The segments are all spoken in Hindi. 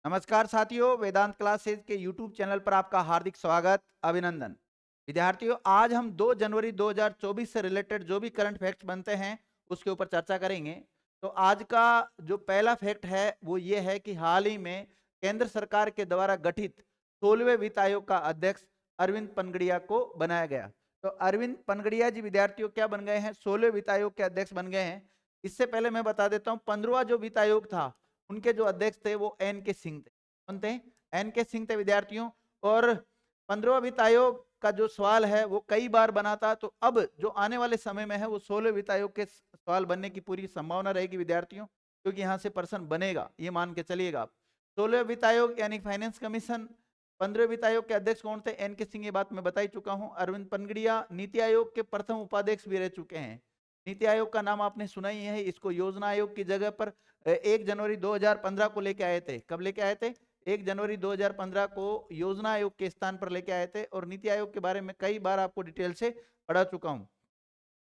नमस्कार साथियों, वेदांत क्लासेज के YouTube चैनल पर आपका हार्दिक स्वागत, अभिनंदन। विद्यार्थियों, आज हम 2 जनवरी 2024 से रिलेटेड जो भी करंट फैक्ट्स बनते हैं उसके ऊपर चर्चा करेंगे। तो आज का जो पहला फैक्ट है वो ये है कि हाल ही में केंद्र सरकार के द्वारा गठित 16वें वित्त आयोग का अध्यक्ष अरविंद पनगड़िया को बनाया गया। तो अरविंद पनगड़िया जी विद्यार्थियों क्या बन गए हैं? 16वें वित्त आयोग के अध्यक्ष बन गए हैं। इससे पहले मैं बता देता हूँ, 15वां जो वित्त आयोग था उनके जो अध्यक्ष थे वो एन के सिंह थे। कौन थे? एन के सिंह थे विद्यार्थियों। और 15वां वित्त आयोग का जो सवाल है वो कई बार बना था, तो अब जो आने वाले समय में है वो 16वें वित्त आयोग के सवाल बनने की पूरी संभावना रहेगी विद्यार्थियों, क्योंकि यहाँ से प्रश्न बनेगा, ये मान के चलिएगा आप। 16वें वित्त आयोग यानी फाइनेंस कमीशन, 15वें वित्त आयोग के अध्यक्ष कौन थे? एन के सिंह, ये बात मैं बता ही चुका हूँ। अरविंद पनगड़िया नीति आयोग के प्रथम उपाध्यक्ष भी रह चुके हैं। नीति आयोग का नाम आपने सुना ही है। इसको योजना आयोग की जगह पर 1 जनवरी 2015 को लेके आए थे। कब लेके आए थे? 1 जनवरी 2015 को योजना आयोग के स्थान पर लेके आए थे। और नीति आयोग के बारे में कई बार आपको डिटेल से पढ़ा चुका हूं।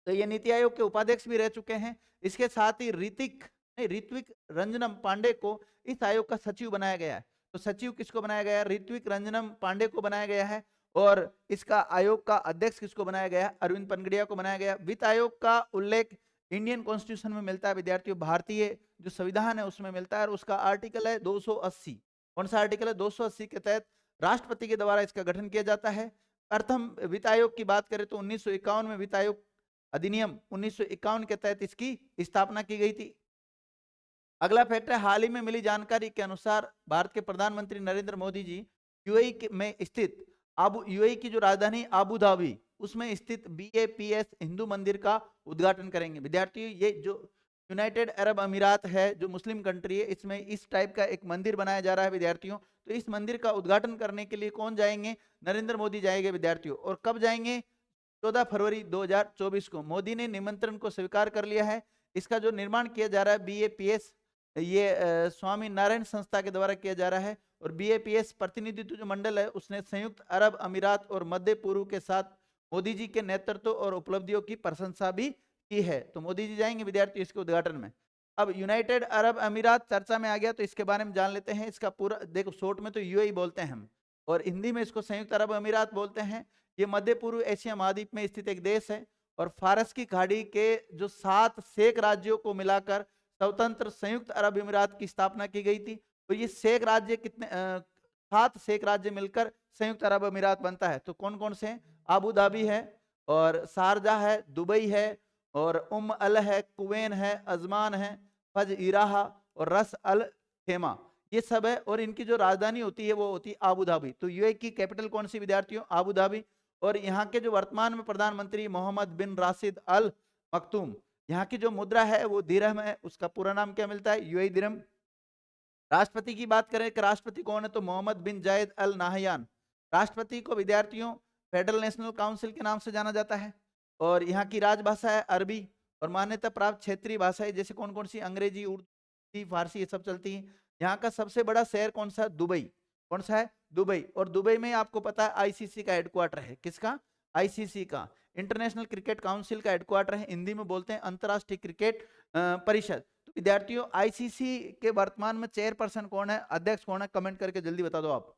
तो ये नीति आयोग के उपाध्यक्ष भी रह चुके हैं। इसके साथ ही ऋत्विक रंजनम पांडे को इस आयोग का सचिव बनाया गया है। तो सचिव किसको बनाया गया है? ऋत्विक रंजनम पांडे को बनाया गया है। और इसका आयोग का अध्यक्ष किसको बनाया गया है? अरविंद पनगड़िया को बनाया गया। वित्त आयोग का उल्लेख इंडियन कॉन्स्टिट्यूशन में मिलता है विद्यार्थियों, भारतीय जो संविधान है उसमें मिलता है। और उसका आर्टिकल है 280। कौन सा आर्टिकल है? 280 के तहत राष्ट्रपति के द्वारा इसका गठन किया जाता है। प्रथम वित्त आयोग की बात करें तो 1951 में वित्त आयोग अधिनियम 1951 के तहत इसकी स्थापना की गई थी। अगला फैक्ट है, हाल ही में मिली जानकारी के अनुसार भारत के प्रधानमंत्री नरेंद्र मोदी जी यूएई में स्थित यूएई की जो राजधानी आबू धाबी उसमें स्थित बीएपीएस हिंदू मंदिर का उद्घाटन करेंगे। विद्यार्थियों, ये जो यूनाइटेड अरब अमीरात है, जो मुस्लिम कंट्री है, इसमें इस टाइप का एक मंदिर बनाया जा रहा है विद्यार्थियों। तो इस मंदिर का उद्घाटन करने के लिए कौन जाएंगे? नरेंद्र मोदी जाएंगे विद्यार्थियों। और कब जाएंगे? 14 फरवरी 2024 को मोदी ने निमंत्रण को स्वीकार कर लिया है। इसका जो निर्माण किया जा रहा है बीएपीएस, ये स्वामी नारायण संस्था के द्वारा किया जा रहा है। और बीएपीएस प्रतिनिधित्व जो मंडल है उसने संयुक्त अरब अमीरात और मध्य पूर्व के साथ मोदी जी के नेतृत्व और उपलब्धियों की प्रशंसा भी की है। तो मोदी जी जाएंगे विद्यार्थी इसके उद्घाटन में। अब यूनाइटेड अरब अमीरात चर्चा में आ गया तो इसके बारे में जान लेते हैं। इसका पूरा देखो, शॉर्ट में तो यूएई बोलते हैं हम, और हिंदी में इसको संयुक्त अरब अमीरात बोलते हैं। ये मध्य पूर्व एशिया महाद्वीप में स्थित एक देश है। और फारस की खाड़ी के जो 7 शेख राज्यों को मिलाकर स्वतंत्र संयुक्त अरब अमीरात की स्थापना की गई थी। तो ये शेख राज्य कितने 7 शेख राज्य मिलकर संयुक्त अरब अमीरात बनता है। तो कौन कौन से हैं? आबू धाबी है, और शारजाह है, दुबई है, और अल है, कुवैन है, अजमान है, फज इराहा और रस अल खेमा, ये सब है। और इनकी जो राजधानी होती है वो होती है आबू धाबी। तो यूएई की कैपिटल कौन सी विद्यार्थियों? Abu Dhabi. और यहाँ के जो वर्तमान में प्रधानमंत्री मोहम्मद बिन राशिद अल मखतूम, यहाँ की जो मुद्रा है वो दिरहम है। उसका पूरा नाम क्या मिलता है? यूएई दिरहम। राष्ट्रपति की बात करें कि राष्ट्रपति कौन है, तो मोहम्मद बिन जायद अल नाहयान। राष्ट्रपति को विद्यार्थियों फेडरल नेशनल काउंसिल के नाम से जाना जाता है। और यहाँ की राजभाषा है अरबी। और मान्यता प्राप्त क्षेत्रीय भाषाएं जैसे कौन कौन सी? अंग्रेजी, उर्दू, फारसी, ये सब चलती है। यहाँ का सबसे बड़ा शहर कौन सा है? दुबई। कौन सा है? दुबई। और दुबई में आपको पता है आईसीसी का हेडक्वार्टर है। किसका? आईसीसी का, इंटरनेशनल क्रिकेट काउंसिल का हेडक्वार्टर है। हिंदी में बोलते हैं अंतरराष्ट्रीय क्रिकेट परिषद। तो विद्यार्थियों, आईसीसी के वर्तमान में चेयरपर्सन कौन है, अध्यक्ष कौन है? कमेंट करके जल्दी बता दो आप।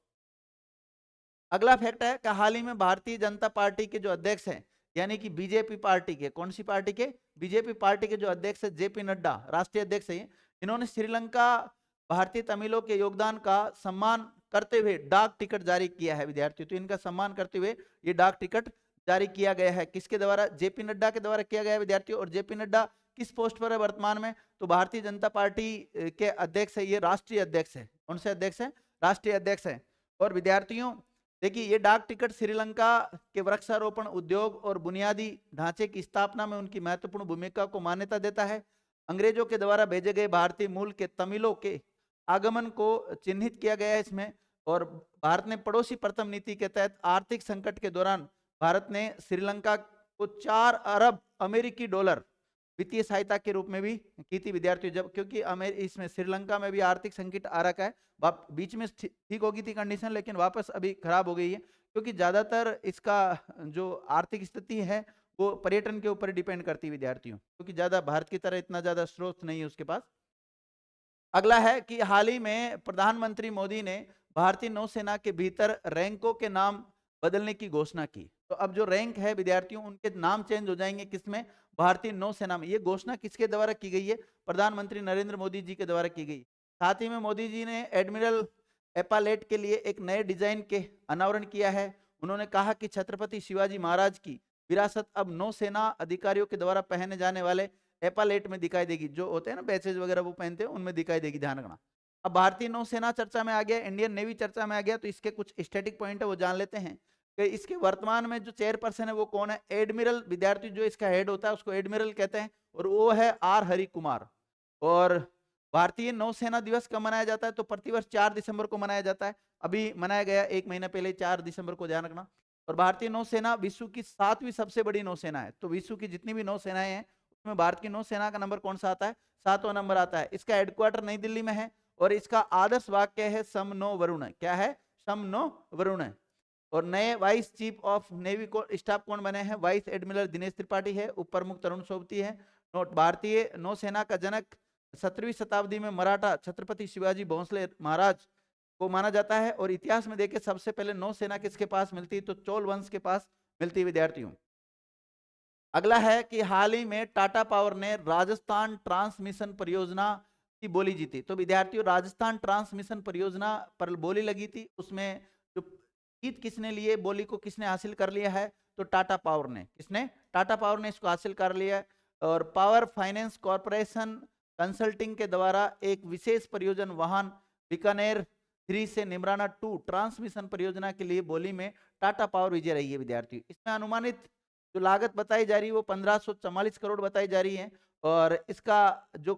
अगला फैक्ट है कि हाल ही में भारतीय जनता पार्टी के जो अध्यक्ष हैं, यानी कि बीजेपी पार्टी के, कौन सी पार्टी के? बीजेपी पार्टी के जो अध्यक्ष है जेपी नड्डा, राष्ट्रीय अध्यक्ष है, इन्होंने श्रीलंका भारतीय तमिलों के योगदान का सम्मान करते हुए डाक टिकट जारी किया है विद्यार्थियों। तो इनका सम्मान करते हुए ये डाक टिकट जारी किया गया है। किसके द्वारा? जेपी नड्डा के द्वारा किया गया है विद्यार्थियों। और जेपी नड्डा किस पोस्ट पर है वर्तमान में? तो भारतीय जनता पार्टी के अध्यक्ष है, ये राष्ट्रीय अध्यक्ष है। कौन से अध्यक्ष है? राष्ट्रीय अध्यक्ष है। और विद्यार्थियों देखिए, ये डाक टिकट श्रीलंका के वृक्षारोपण उद्योग और बुनियादी ढांचे की स्थापना में उनकी महत्वपूर्ण भूमिका को मान्यता देता है। अंग्रेजों के द्वारा भेजे गए भारतीय मूल के तमिलों के आगमन को चिन्हित किया गया है इसमें। और भारत ने पड़ोसी प्रथम नीति के तहत आर्थिक संकट के दौरान भारत ने श्रीलंका को 4 अरब अमेरिकी डॉलर वित्तीय सहायता के रूप में भी की थी विद्यार्थियों। जब क्योंकि इसमें श्रीलंका में भी आर्थिक संकट आ रखा है, बीच में ठीक हो गई थी कंडीशन, लेकिन वापस अभी खराब हो गई है, क्योंकि ज्यादातर इसका जो आर्थिक स्थिति है वो पर्यटन के ऊपर डिपेंड करती है विद्यार्थियों, क्योंकि ज्यादा भारत की तरह इतना ज्यादा स्रोत नहीं है उसके पास। अगला है कि हाल ही में प्रधानमंत्री मोदी ने भारतीय नौसेना के भीतर रैंकों के नाम बदलने की घोषणा की। तो अब जो रैंक है विद्यार्थियों, उनके नाम चेंज हो जाएंगे किसमें? भारतीय नौसेना में। ये घोषणा किसके द्वारा की गई है? प्रधानमंत्री नरेंद्र मोदी जी के द्वारा की गई। साथ ही में मोदी जी ने एडमिरल एपालेट के लिए एक नए डिजाइन के अनावरण किया है। उन्होंने कहा कि छत्रपति शिवाजी महाराज की विरासत अब नौसेना अधिकारियों के द्वारा पहने जाने वाले एपालेट में दिखाई देगी। जो होते हैं ना बैचेज वगैरह वो पहनते हैं, उनमें दिखाई देगी, ध्यान रखना। अब भारतीय नौसेना चर्चा में आ गया, इंडियन नेवी चर्चा में आ गया, तो इसके कुछ स्टैटिक पॉइंट है वो जान लेते हैं कि इसके वर्तमान में जो चेयरपर्सन है वो कौन है? एडमिरल। विद्यार्थी जो इसका हेड होता है उसको एडमिरल कहते हैं, और वो है आर हरि कुमार। और भारतीय नौसेना दिवस कब मनाया जाता है? तो प्रतिवर्ष 4 दिसंबर को मनाया जाता है। अभी मनाया गया 1 महीना पहले 4 दिसंबर को, ध्यान रखना। और भारतीय नौसेना विश्व की 7वीं सबसे बड़ी नौसेना है। तो विश्व की जितनी भी नौसेनाएं हैं उसमें भारत की नौसेना का नंबर कौन सा आता है? 7वां नंबर आता है। इसका हेडक्वार्टर नई दिल्ली में है और इसका आदर्श वाक्य है सम नो वरुण। क्या है? सम नो वरुण। और नए वाइस चीफ ऑफ नेवी को स्टाफ कौन बने हैं? वाइस एडमिरल दिनेश त्रिपाठी है, उप प्रमुख तरुण सोबती है। नोट, भारतीय नौसेना का जनक 17वीं शताब्दी में मराठा छत्रपति शिवाजी भोंसले महाराज को माना जाता है। और इतिहास में देखें सबसे पहले नौसेना किसके पास मिलती है? तो चोल वंश के पास मिलती है विद्यार्थियों। अगला है कि हाल ही में टाटा पावर ने राजस्थान ट्रांसमिशन परियोजना की बोली जीती। तो विद्यार्थियों, राजस्थान ट्रांसमिशन परियोजना पर बोली लगी थी, उसमें जो जीत किसने लिए, बोली को किसने हासिल कर लिया है? तो टाटा पावर ने। किसने? टाटा पावर ने इसको हासिल कर लिया है। और पावर फाइनेंस कॉरपोरेशन कंसल्टिंग के द्वारा एक विशेष परियोजना वाहन बीकानेर 3 से निमराना 2 ट्रांसमिशन परियोजना के लिए बोली में टाटा पावर विजय रही है विद्यार्थियों। इसमें अनुमानित जो लागत बताई जा रही है वो 1544 करोड़ बताई जा रही है। और इसका जो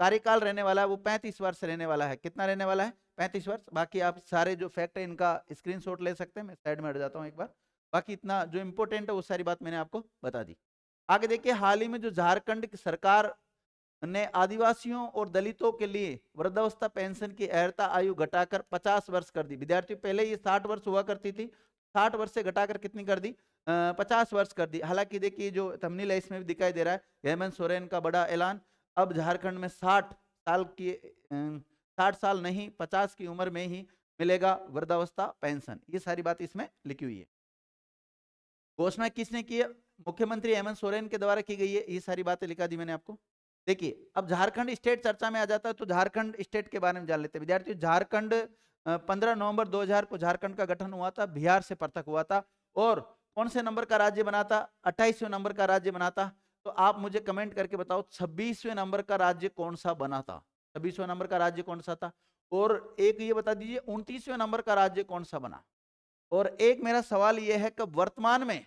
कार्यकाल रहने वाला है वो 35 वर्ष रहने वाला है। कितना रहने वाला है? 35 वर्ष। बाकी आप सारे जो फैक्ट है इनका स्क्रीनशॉट ले सकते हैं। मैं साइड में हट जाता हूँ एक बार। बाकी इतना जो इंपॉर्टेंट है वो सारी बात मैंने आपको बता दी। आगे देखिए, हाल ही में जो झारखंड की सरकार ने आदिवासियों और दलितों के लिए वृद्धावस्था पेंशन की अर्हता आयु घटाकर 50 वर्ष कर दी। विद्यार्थियों, पहले ये 60 वर्ष हुआ करती थी, 60 वर्ष से घटाकर कितनी कर दी? 50 वर्ष कर दी। हालांकि देखिए जो थंबनेल है इसमें भी दिखाई दे रहा है हेमंत सोरेन का बड़ा ऐलान। अब झारखंड में 60 साल की 60 साल नहीं 50 की उम्र में ही मिलेगा वृद्धावस्था पेंशन। ये सारी बात इसमें लिखी हुई है। घोषणा किसने की है? मुख्यमंत्री हेमंत सोरेन के द्वारा की गई है। ये सारी बातें लिखा दी मैंने आपको। देखिए, अब झारखंड स्टेट चर्चा में आ जाता है तो झारखंड स्टेट के बारे में जान लेते हैं विद्यार्थियों। झारखंड 15 नवंबर 2000 को झारखंड का गठन हुआ था, बिहार से पृथक हुआ था। और कौन से नंबर का राज्य बना था? 28वें नंबर का राज्य बना था। तो आप मुझे कमेंट करके बताओ 26वें नंबर का राज्य कौन सा बना था? 26वें नंबर का राज्य कौन सा था? और एक ये बता दीजिए 29वें नंबर का राज्य कौन सा बना? और एक मेरा सवाल ये है कि वर्तमान में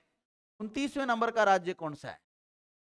29वें नंबर का राज्य कौन सा है?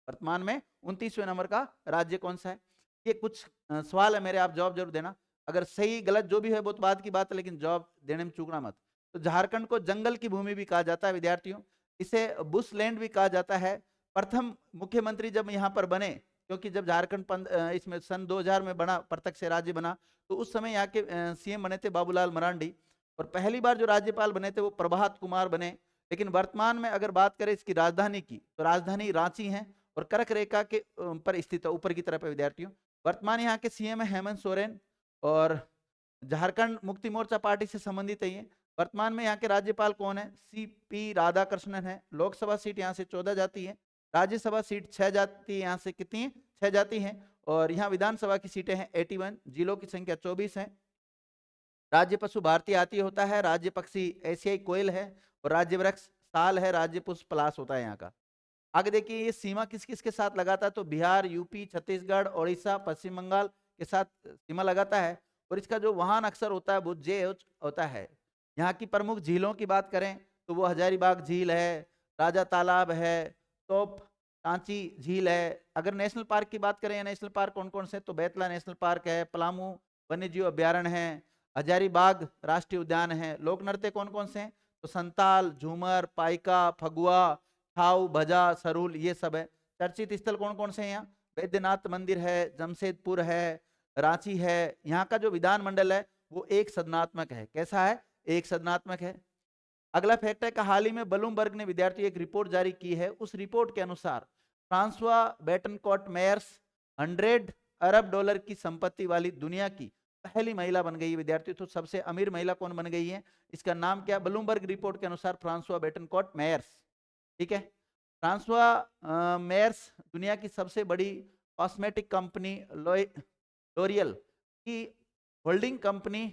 वर्तमान में 29वें नंबर का राज्य कौन सा है? ये कुछ सवाल है मेरे, आप जवाब जरूर देना। अगर सही गलत जो भी है बहुत बाद की बात है, लेकिन जवाब देने में चूकना मत। तो झारखंड को जंगल की भूमि भी कहा जाता है विद्यार्थियों, इसे बुश लैंड भी कहा जाता है। प्रथम मुख्यमंत्री जब यहाँ पर बने, क्योंकि जब झारखंड इसमें सन 2000 में बना, प्रत्यक्ष से राज्य बना, तो उस समय यहाँ के सीएम बने थे बाबूलाल मरांडी। और पहली बार जो राज्यपाल बने थे वो प्रभात कुमार बने। लेकिन वर्तमान में अगर बात करें इसकी राजधानी की, तो राजधानी रांची है और कर्क रेखा के पर स्थित है, ऊपर की तरफ है विद्यार्थियों। वर्तमान यहाँ के सीएम है हेमंत सोरेन और झारखंड मुक्ति मोर्चा पार्टी से संबंधित है ये। वर्तमान में यहाँ के राज्यपाल कौन है? सीपी राधाकृष्णन है। लोकसभा सीट यहाँ से 14 जाती है, राज्यसभा सीट 6 जाती है। यहाँ से कितनी है? 6 जाती है। और यहाँ विधानसभा की सीटें हैं 81, जिलों की संख्या 24 है। राज्य पशु भारतीय हाथी होता है, राज्य पक्षी एशियाई कोयल है, और राज्य वृक्ष साल है, राज्य पुष्प पलाश होता है यहाँ का। आगे देखिए, ये सीमा किस किस के साथ लगाता है? तो बिहार, यूपी, छत्तीसगढ़, उड़ीसा, पश्चिम बंगाल के साथ सीमा लगाता है। और इसका जो वाहन अक्षर होता है वो जे होता है। यहाँ की प्रमुख झीलों की बात करें तो वो हजारीबाग झील है, राजा तालाब है, तोप टांची झील है। अगर नेशनल पार्क की बात करें, नेशनल पार्क कौन कौन से? तो बेतला नेशनल पार्क है, पलामू वन्यजीव अभ्यारण्य है, हजारीबाग राष्ट्रीय उद्यान है। लोक नृत्य कौन कौन से हैं? तो संताल, झूमर, पाइका, फगुआ, छाऊ, भजा, सरूल, ये सब है। चर्चित स्थल कौन कौन से हैं यहाँ? वैद्यनाथ मंदिर है, जमशेदपुर है, रांची है। यहाँ का जो विधानमंडल है वो एक सदनात्मक है। कैसा है? एक सदनात्मक है। अगला फैक्ट है कि हाल ही में ब्लूमबर्ग ने विद्यार्थी एक रिपोर्ट जारी की है। उस रिपोर्ट के अनुसार फ्रांसवा बेटनकोट मेयर्स 100 अरब डॉलर की संपत्ति वाली दुनिया की पहली महिला बन गई है विद्यार्थियों। तो सबसे अमीर महिला कौन बन गई है, इसका नाम क्या, ब्लूमबर्ग रिपोर्ट के अनुसार फ्रांसुआ बेटनकॉट मेयर्स। ठीक है, फ्रांसुआ मेयर्स दुनिया की सबसे बड़ी कॉस्मेटिक कंपनी लोरियल की होल्डिंग कंपनी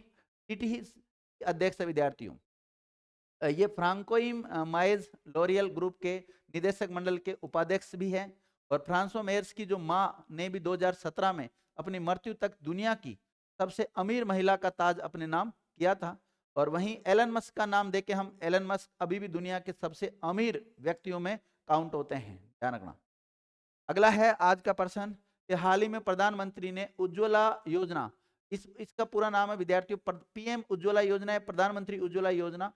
टीटी अध्यक्ष है विद्यार्थियों। ये फ्रांकोइम माइज लोरियल ग्रुप के निदेशक मंडल के उपाध्यक्ष भी हैं। और फ्रांसो मेयर्स की जो मां ने भी 2017 में अपनी मृत्यु तक दुनिया की सबसे अमीर महिला का ताज अपने नाम किया था। और वहीं एलन मस्क का नाम देके हम, एलन मस्क अभी भी दुनिया के सबसे अमीर व्यक्तियों में काउंट होते हैं, ध्यान रखना। अगला है आज का प्रश्न कि हाल ही में प्रधानमंत्री ने उज्ज्वला योजना, इसका पूरा नाम है विद्यार्थियों पीएम उज्ज्वला योजना है, प्रधानमंत्री उज्ज्वला योजना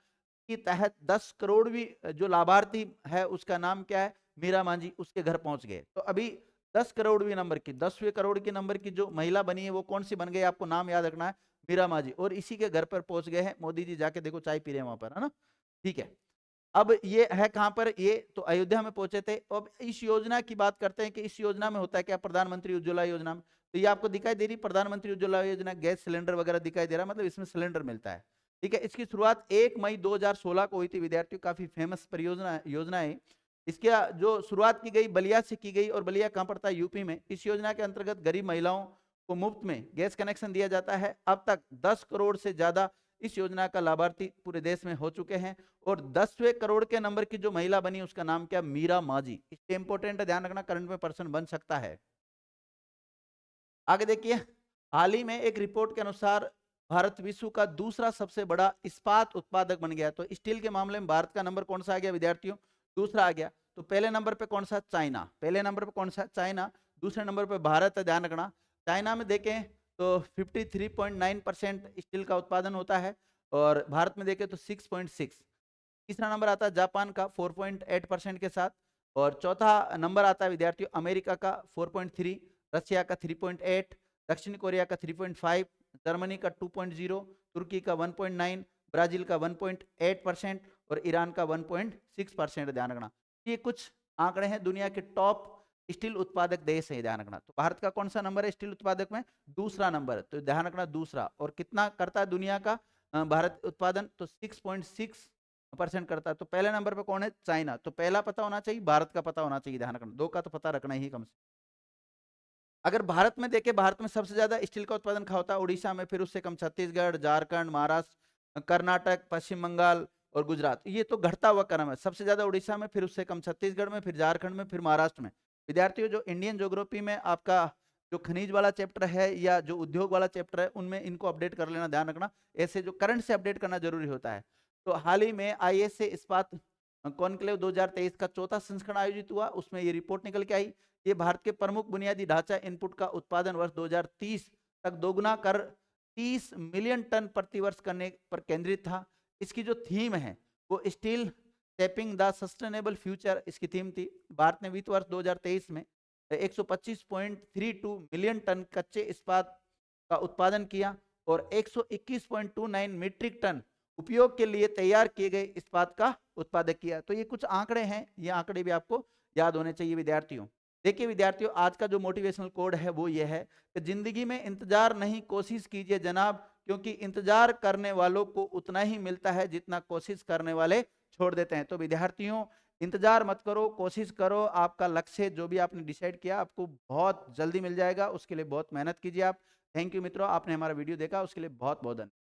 के तहत 10 करोड़वीं जो लाभार्थी है उसका नाम क्या है, मीरा मांझी, उसके घर पहुंच गए। तो अभी 10 करोड़वीं नंबर की, 10वें करोड़ की नंबर की जो महिला बनी है वो कौन सी बन गई, आपको नाम याद रखना है, मीरा मांझी। और इसी के घर पर पहुंच गए हैं मोदी जी, जाके देखो चाय पी रहे हैं वहां पर, है ना। ठीक है, अब ये है कहां पर, ये तो अयोध्या में पहुंचे थे। अब इस योजना की बात करते हैं कि इस योजना में होता है क्या, प्रधानमंत्री उज्ज्वला योजना में। तो ये आपको दिखाई दे रही प्रधानमंत्री उज्ज्वला योजना, गैस सिलेंडर वगैरह दिखाई दे रहा है, मतलब इसमें सिलेंडर मिलता है। ठीक है, इसकी शुरुआत 1 मई 2016 को हुई थी विद्यार्थियों, काफी फेमस परियोजना योजना है। इसके जो शुरुआत की गई बलिया से की गई, और बलिया कहां पड़ता है, यूपी में। इस योजना के अंतर्गत गरीब महिलाओं को मुफ्त में गैस कनेक्शन दिया जाता है। अब तक 10 करोड़ से ज्यादा इस योजना का लाभार्थी पूरे देश में हो चुके हैं। और 10वें करोड़ के नंबर की जो महिला बनी उसका नाम क्या, मीरा मांझी। इससे इंपोर्टेंट है, ध्यान रखना, करंट में प्रश्न बन सकता है। आगे देखिए, हाल ही में एक रिपोर्ट के अनुसार भारत विश्व का दूसरा सबसे बड़ा इस्पात उत्पादक बन गया। तो स्टील के मामले में भारत का नंबर कौन सा आ गया विद्यार्थियों, दूसरा आ गया। तो पहले नंबर पे कौन सा, चाइना, पहले नंबर पे कौन सा, चाइना। दूसरे नंबर पे भारत है, ध्यान रखना। चाइना में देखें तो 53.9% स्टील का उत्पादन होता है, और भारत में देखें तो 6.6। तीसरा नंबर आता है जापान का 4.8% के साथ, और चौथा नंबर आता है विद्यार्थियों अमेरिका का 4.3, रशिया का 3.8, दक्षिण कोरिया का 3.5, जर्मनी का 2.0, तुर्की का 1.9, ब्राजील का 1.8% और ईरान का 1.6%। ध्यान रखना, ये कुछ आंकड़े हैं दुनिया के टॉप स्टील उत्पादक देश है, ध्यान रखना। तो भारत का कौन सा नंबर है स्टील उत्पादक में, दूसरा नंबर। तो ध्यान रखना दूसरा। और कितना करता है दुनिया का भारत उत्पादन, तो 6.6% करता है। तो पहले नंबर पे कौन है, चाइना। तो पहला पता होना चाहिए, भारत का पता होना चाहिए, ध्यान रखना। दो का तो पता रखना ही कम से। अगर भारत में देखें, भारत में सबसे ज्यादा स्टील का उत्पादन कहाँ होता है, उड़ीसा में, फिर उससे कम छत्तीसगढ़, झारखंड, महाराष्ट्र, कर्नाटक, पश्चिम बंगाल और गुजरात। ये तो घटता हुआ क्रम है, सबसे ज्यादा उड़ीसा में, फिर उससे कम छत्तीसगढ़ में, फिर झारखंड में, फिर महाराष्ट्र में। विद्यार्थियों, जो इंडियन ज्योग्राफी में आपका जो खनिज वाला चैप्टर है या जो उद्योग वाला चैप्टर है, उनमें इनको अपडेट कर लेना, ध्यान रखना। ऐसे जो करंट से अपडेट करना जरूरी होता है। तो हाल ही में आईएसए इस्पात कॉन्क्लेव 2023 का चौथा संस्करण आयोजित हुआ, उसमें ये रिपोर्ट निकल के आई। ये भारत के प्रमुख बुनियादी ढांचा इनपुट का उत्पादन वर्ष 2030 तक दोगुना कर 30 मिलियन टन प्रति वर्ष करने पर केंद्रित था। इसकी जो थीम है वो steel tapping the sustainable future, इसकी थीम थी। भारत ने वित्त वर्ष 2023 में 125.32 मिलियन टन कच्चे इस्पात का उत्पादन किया, और 121.29 मीट्रिक टन उपयोग के लिए तैयार किए गए इस्पात का उत्पादन किया। तो ये कुछ आंकड़े हैं, ये आंकड़े भी आपको याद होने चाहिए विद्यार्थियों। देखिए विद्यार्थियों, आज का जो मोटिवेशनल कोड है वो ये है कि जिंदगी में इंतजार नहीं, कोशिश कीजिए जनाब, क्योंकि इंतजार करने वालों को उतना ही मिलता है जितना कोशिश करने वाले छोड़ देते हैं। तो विद्यार्थियों, इंतजार मत करो, कोशिश करो। आपका लक्ष्य जो भी आपने डिसाइड किया आपको बहुत जल्दी मिल जाएगा, उसके लिए बहुत मेहनत कीजिए आप। थैंक यू मित्रों, आपने हमारा वीडियो देखा उसके लिए बहुत बहुत धन्यवाद।